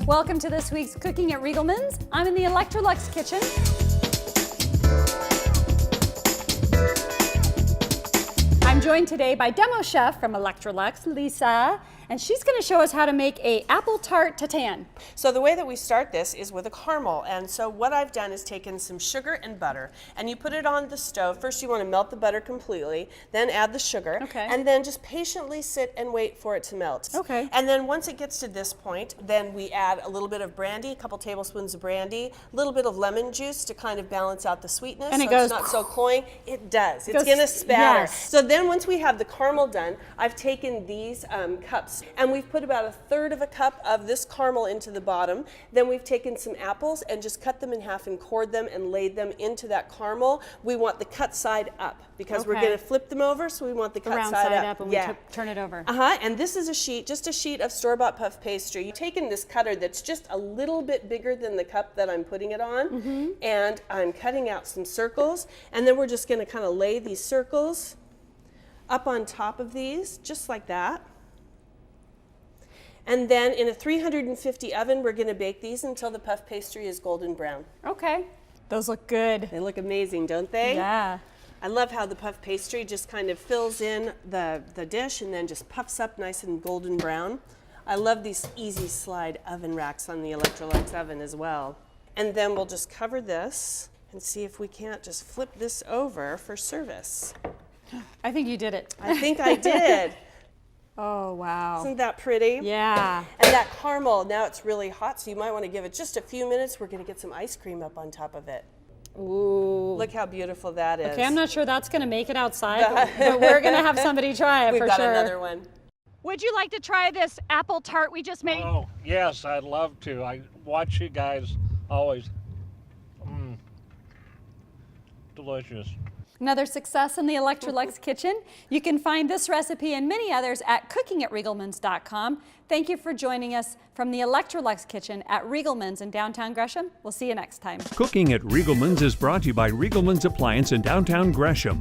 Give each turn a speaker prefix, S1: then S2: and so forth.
S1: Welcome to this week's Cooking at Riegelmann's. I'm in the Electrolux kitchen. I'm joined today by Demo Chef from Electrolux, Lisa, and she's going to show us how to make a apple tart tatin.
S2: So the way that we start this is with a caramel, and so what I've done is taken some sugar and butter, and you put it on the stove. First you want to melt the butter completely, then add the sugar, and then just patiently sit and wait for it to melt. And then once it gets to this point, then we add a little bit of brandy, a couple tablespoons of brandy, a little bit of lemon juice to kind of balance out the sweetness,
S1: and
S2: so
S1: it goes,
S2: it's not so cloying. It does. It's going to spatter.
S1: Yes.
S2: So then once we have the caramel done, I've taken these cups and we've put about 1/3 of a cup of this caramel into the bottom. Then we've taken some apples and just cut them in half and cored them and laid them into that caramel. We want the cut side up because we're going to flip them over, so we want the cut side up.
S1: And we turn it over.
S2: And this is just a sheet of store-bought puff pastry. You've taken this cutter that's just a little bit bigger than the cup that I'm putting it on, and I'm cutting out some circles, and then we're just going to kind of lay these circles up on top of these, just like that. And then in a 350 oven, we're going to bake these until the puff pastry is golden brown.
S1: Okay. Those look good.
S2: They look amazing, don't they?
S1: Yeah.
S2: I love how the puff pastry just kind of fills in the dish and then just puffs up nice and golden brown. I love these easy slide oven racks on the Electrolux oven as well. And then we'll just cover this and see if we can't just flip this over for service.
S1: I think you did it.
S2: I think I did.
S1: Oh, wow.
S2: Isn't that pretty?
S1: Yeah.
S2: And that caramel, now it's really hot, so you might want to give it just a few minutes. We're going to get some ice cream up on top of it.
S1: Ooh.
S2: Look how beautiful that is.
S1: Okay, I'm not sure that's going to make it outside, but we're going to have somebody try it for sure.
S2: We've got another one.
S1: Would you like to try this apple tart we just made?
S3: Oh, yes, I'd love to. I watch you guys always. Delicious.
S1: Another success in the Electrolux kitchen. You can find this recipe and many others at cookingatRiegelmanns.com. Thank you for joining us from the Electrolux kitchen at Riegelmann's in downtown Gresham. We'll see you next time.
S4: Cooking at Riegelmann's is brought to you by Riegelmann's Appliance in downtown Gresham.